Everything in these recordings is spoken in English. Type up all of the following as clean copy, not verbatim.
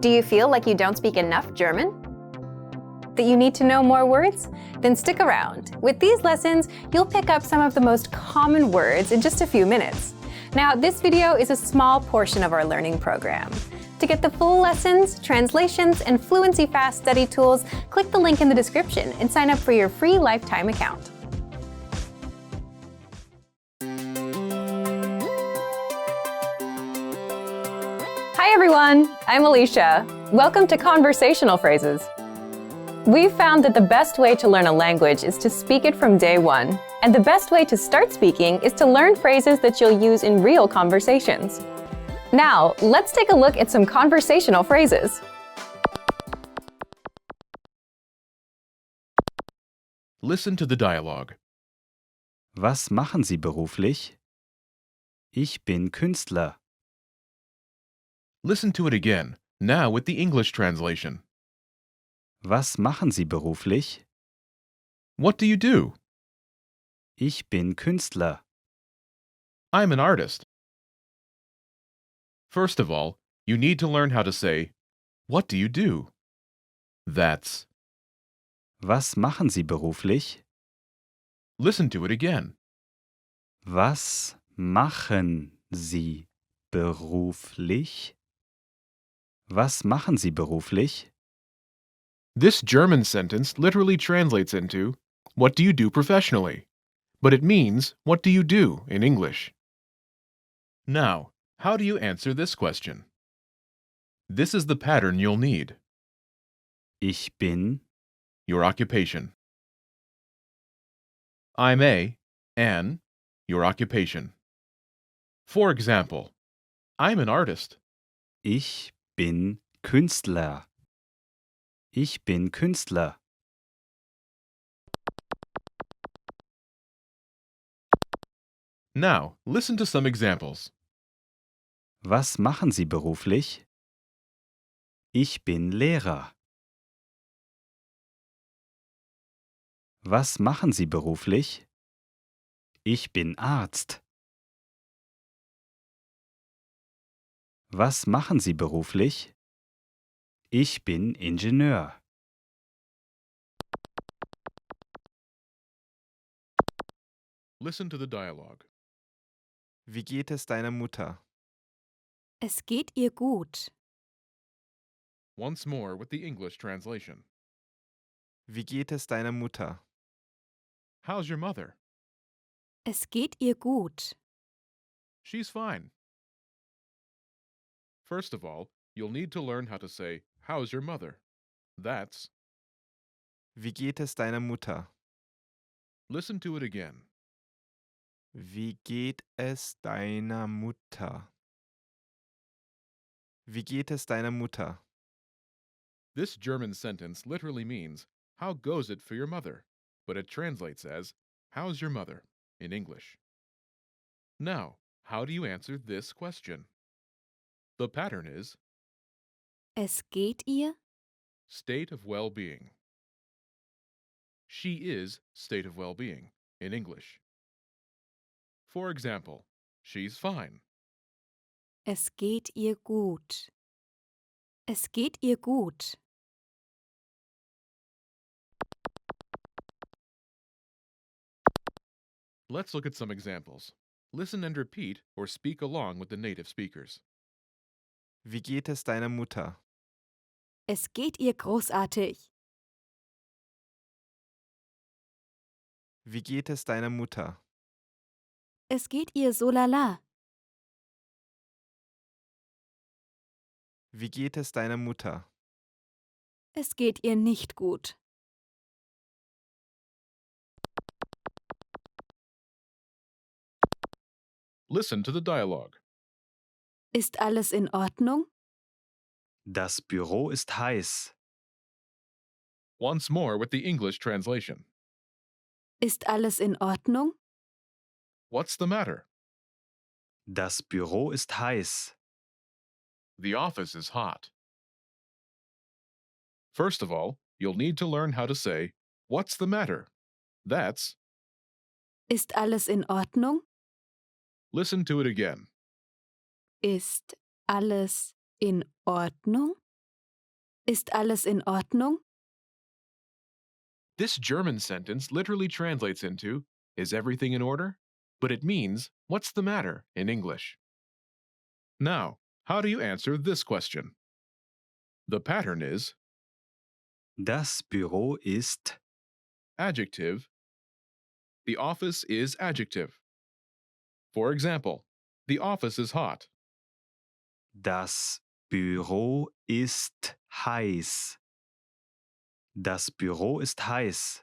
Do you feel like you don't speak enough German? That you need to know more words? Then stick around. With these lessons, you'll pick up some of the most common words in just a few minutes. Now, this video is a small portion of our learning program. To get the full lessons, translations, and Fluency Fast study tools, click the link in the description and sign up for your free lifetime account. Hi everyone, I'm Alicia. Welcome to Conversational Phrases. We've found that the best way to learn a language is to speak it from day one. And the best way to start speaking is to learn phrases that you'll use in real conversations. Now, let's take a look at some conversational phrases. Listen to the dialogue. Was machen Sie beruflich? Ich bin Künstler. Listen to it again, now with the English translation. Was machen Sie beruflich? What do you do? Ich bin Künstler. I'm an artist. First of all, you need to learn how to say, what do you do? That's. Was machen Sie beruflich? Listen to it again. Was machen Sie beruflich? Was machen Sie beruflich? This German sentence literally translates into, what do you do professionally? But it means, what do you do in English? Now, how do you answer this question? This is the pattern you'll need. Ich bin, Your occupation. I'm an, your occupation. For example, I'm an artist. ich bin Künstler. Ich bin Künstler. Now, listen to some examples. Was machen Sie beruflich? Ich bin Lehrer. Was machen Sie beruflich? Ich bin Arzt. Was machen Sie beruflich? Ich bin Ingenieur. Listen to the dialogue. Wie geht es deiner Mutter? Es geht ihr gut. Once more with the English translation. Wie geht es deiner Mutter? How's your mother? Es geht ihr gut. She's fine. First of all, you'll need to learn how to say, how's your mother? That's. Wie geht es deiner Mutter? Listen to it again. Wie geht es deiner Mutter? Wie geht es deiner Mutter? This German sentence literally means, how goes it for your mother? But it translates as, how's your mother? In English. Now, how do you answer this question? The pattern is Es geht ihr? state of well-being. She is state of well-being in English. For example, she's fine. Es geht ihr gut. Es geht ihr gut. Let's look at some examples. Listen and repeat or speak along with the native speakers. Wie geht es deiner Mutter? Es geht ihr großartig. Wie geht es deiner Mutter? Es geht ihr so lala. Wie geht es deiner Mutter? Es geht ihr nicht gut. Listen to the dialogue. Ist alles in Ordnung? Das Büro ist heiß. Once more with the English translation. Ist alles in Ordnung? What's the matter? Das Büro ist heiß. The office is hot. First of all, you'll need to learn how to say, what's the matter? That's. Ist alles in Ordnung? Listen to it again. Ist alles in Ordnung? Ist alles in Ordnung? This German sentence literally translates into, is everything in order? But it means, what's the matter in English? Now, how do you answer this question? The pattern is Das Büro ist. adjective. The office is adjective. For example, the office is hot. Das Büro ist heiß. Das Büro ist heiß.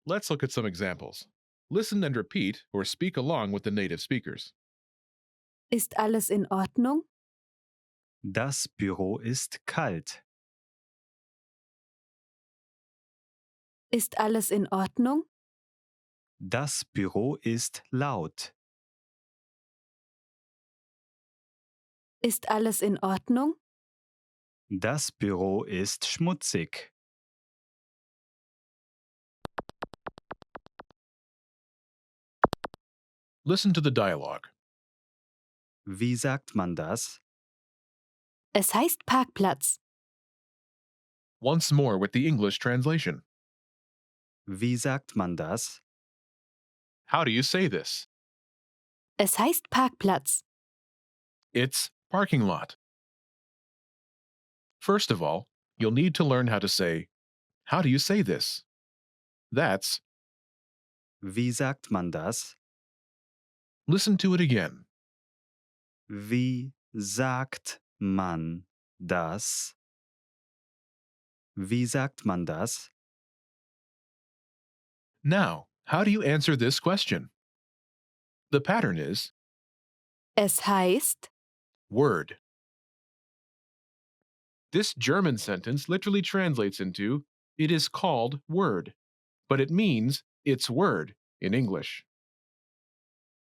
Let's look at some examples. Listen and repeat or speak along with the native speakers. Ist alles in Ordnung? Das Büro ist kalt. Ist alles in Ordnung? Das Büro ist laut. Ist alles in Ordnung? Das Büro ist schmutzig. Listen to the dialogue. Wie sagt man das? Es heißt Parkplatz. Once more with the English translation. Wie sagt man das? How do you say this? Es heißt Parkplatz. It's parking lot. First of all, you'll need to learn how to say, how do you say this? That's, Wie sagt man das? listen to it again. Wie sagt man das? Wie sagt man das? Now, how do you answer this question? The pattern is Es heißt, word. This German sentence literally translates into, it is called word, but it means it's word in English.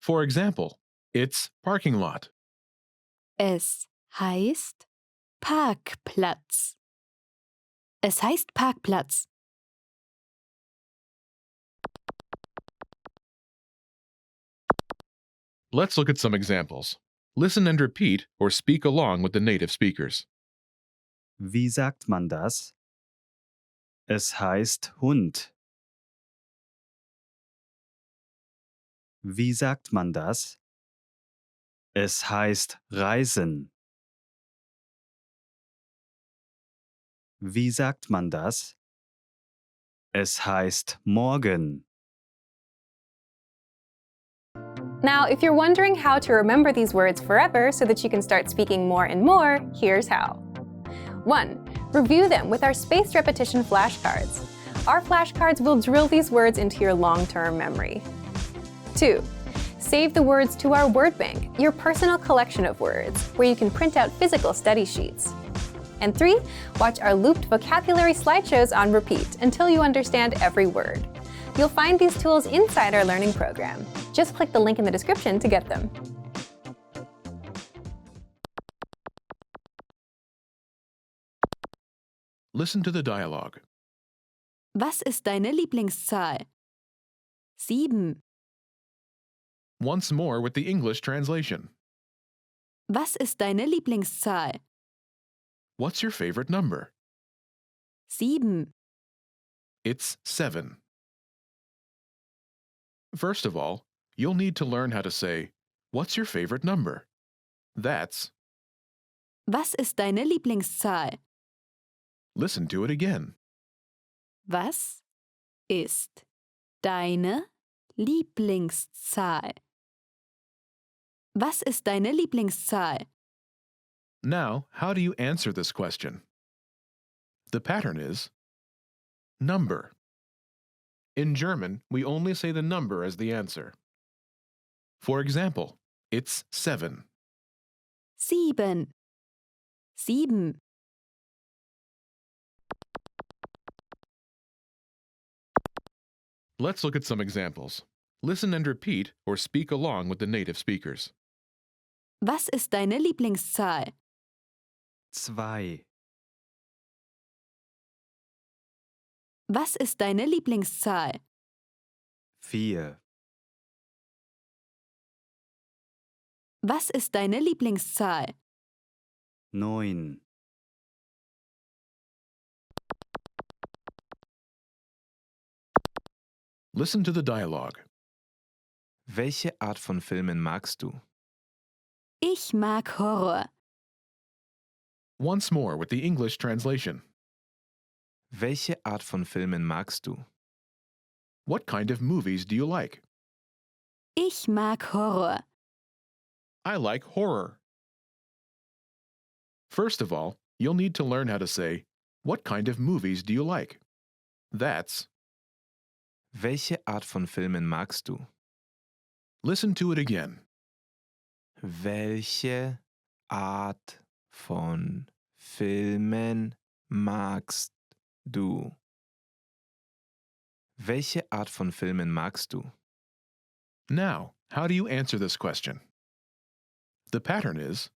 For example, it's parking lot. es heißt Parkplatz. Es heißt Parkplatz. Let's look at some examples. Listen and repeat or speak along with the native speakers. Wie sagt man das? Es heißt Hund. Wie sagt man das? Es heißt Reisen. Wie sagt man das? Es heißt morgen. Now, if you're wondering how to remember these words forever so that you can start speaking more and more, here's how. 1. Review them with our spaced repetition flashcards. Our flashcards will drill these words into your long-term memory. 2. Save the words to our word bank, your personal collection of words, where you can print out physical study sheets. And 3. Watch our looped vocabulary slideshows on repeat until you understand every word. You'll find these tools inside our learning program. Just click the link in the description to get them. Listen to the dialogue. Was ist deine Lieblingszahl? 7. Once more with the English translation. Was ist deine Lieblingszahl? What's your favorite number? 7. It's 7. First of all, you'll need to learn how to say, what's your favorite number? That's, Was ist deine Lieblingszahl? listen to it again. Was ist deine Lieblingszahl? Was ist deine Lieblingszahl? Now, how do you answer this question? The pattern is number. In German, we only say the number as the answer. For example, it's 7. 7. 7. Let's look at some examples. Listen and repeat or speak along with the native speakers. Was ist deine Lieblingszahl? 2. Was ist deine Lieblingszahl? 4. Was ist deine Lieblingszahl? 9, Listen to the dialogue. Welche Art von Filmen magst du? Ich mag Horror. Once more with the English translation. Welche Art von Filmen magst du? What kind of movies do you like? Ich mag Horror. I like horror. First of all, you'll need to learn how to say, what kind of movies do you like? That's, Welche Art von Filmen magst du? listen to it again. Welche Art von Filmen magst du? Welche Art von Filmen magst du? Now, how do you answer this question? The pattern is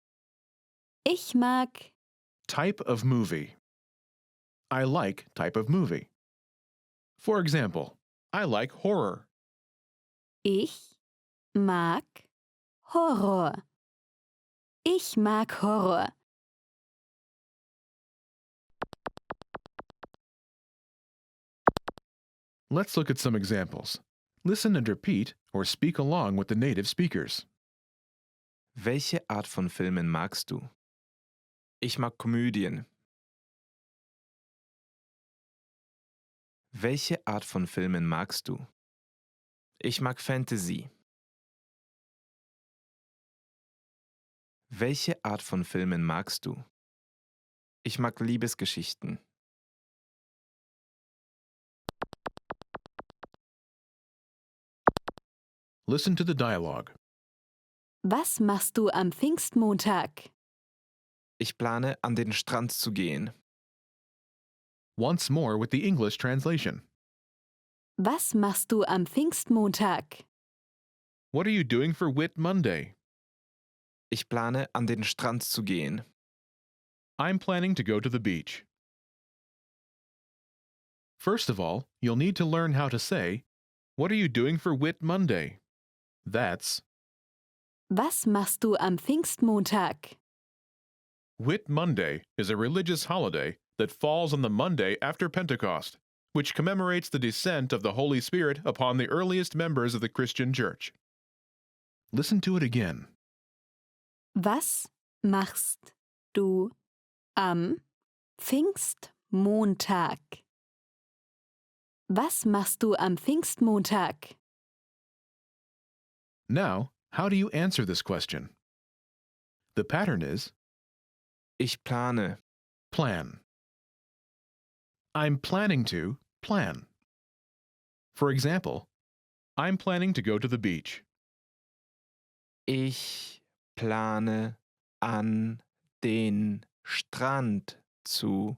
Ich mag. type of movie. I like type of movie. For example, I like horror. Ich mag Horror. Ich mag Horror. Let's look at some examples. Listen and repeat or speak along with the native speakers. Welche Art von Filmen magst du? Ich mag Komödien. Welche Art von Filmen magst du? Ich mag Fantasy. Welche Art von Filmen magst du? Ich mag Liebesgeschichten. Listen to the dialogue. Was machst du am Pfingstmontag? Ich plane, an den Strand zu gehen. Once more with the English translation. Was machst du am Pfingstmontag? What are you doing for Whit Monday? Ich plane, an den Strand zu gehen. I'm planning to go to the beach. First of all, you'll need to learn how to say, what are you doing for Whit Monday? That's, Was machst du am Pfingstmontag? Whit Monday is a religious holiday that falls on the Monday after Pentecost, which commemorates the descent of the Holy Spirit upon the earliest members of the Christian Church. Listen to it again. Was machst du am Pfingstmontag? Was machst du am Pfingstmontag? Now, how do you answer this question? The pattern is Ich plane. plan. I'm planning to plan. For example, I'm planning to go to the beach. Ich plane, an den Strand zu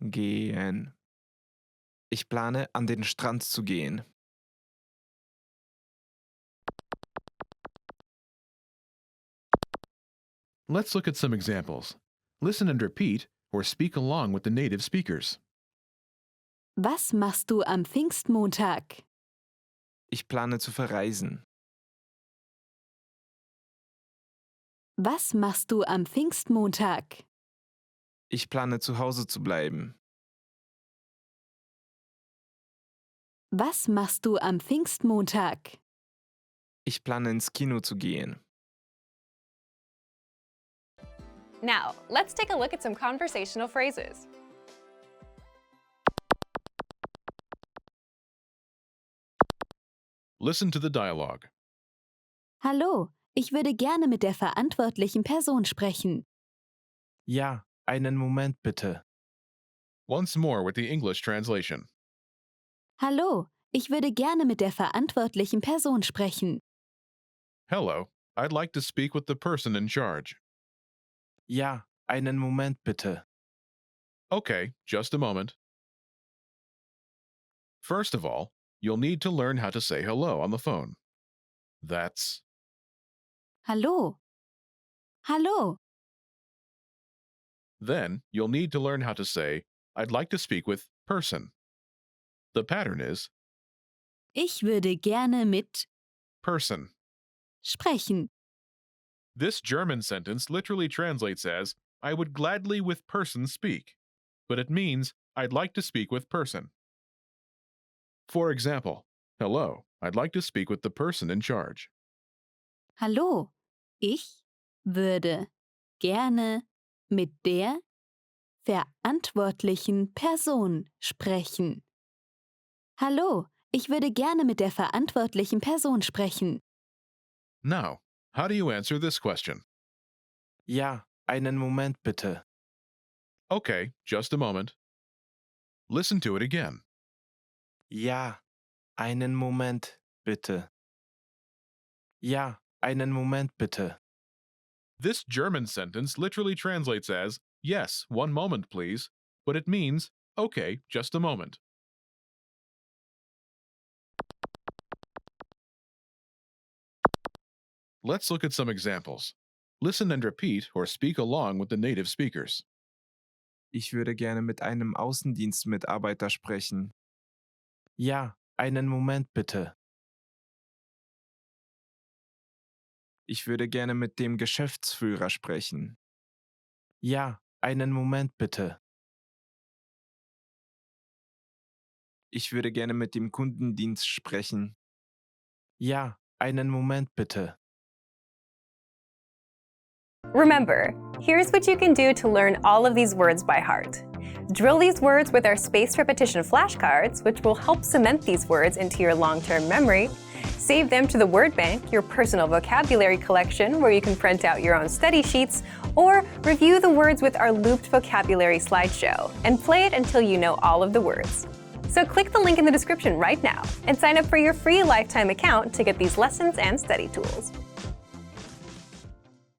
gehen. Ich plane, an den Strand zu gehen. Let's look at some examples. Listen and repeat or speak along with the native speakers. Was machst du am Pfingstmontag? Ich plane zu verreisen. Was machst du am Pfingstmontag? Ich plane zu Hause zu bleiben. Was machst du am Pfingstmontag? Ich plane ins Kino zu gehen. Now, let's take a look at some conversational phrases. Listen to the dialogue. Hallo, ich würde gerne mit der verantwortlichen Person sprechen. Ja, einen Moment bitte. Once more with the English translation. Hallo, ich würde gerne mit der verantwortlichen Person sprechen. Hello, I'd like to speak with the person in charge. Ja, einen Moment bitte. Okay, just a moment. First of all, you'll need to learn how to say hello on the phone. That's, Hallo. Hallo. then you'll need to learn how to say, I'd like to speak with person. The pattern is Ich würde gerne mit person. sprechen. This German sentence literally translates as, I would gladly with person speak, but it means, I'd like to speak with person. For example, hello, I'd like to speak with the person in charge. Hallo, ich würde gerne mit der verantwortlichen Person sprechen. Hallo, ich würde gerne mit der verantwortlichen Person sprechen. Now, how do you answer this question? Ja, einen Moment bitte. Okay, just a moment. Listen to it again. Ja, einen Moment bitte. Ja, einen Moment bitte. This German sentence literally translates as, yes, one moment please, but it means, okay, just a moment. Let's look at some examples. Listen and repeat or speak along with the native speakers. Ich würde gerne mit einem Außendienstmitarbeiter sprechen. Ja, einen Moment bitte. Ich würde gerne mit dem Geschäftsführer sprechen. Ja, einen Moment bitte. Ich würde gerne mit dem Kundendienst sprechen. Ja, einen Moment bitte. Remember, here's what you can do to learn all of these words by heart. Drill these words with our spaced repetition flashcards, which will help cement these words into your long-term memory. Save them to the word bank, your personal vocabulary collection, where you can print out your own study sheets, or review the words with our looped vocabulary slideshow, and play it until you know all of the words. So click the link in the description right now and sign up for your free lifetime account to get these lessons and study tools.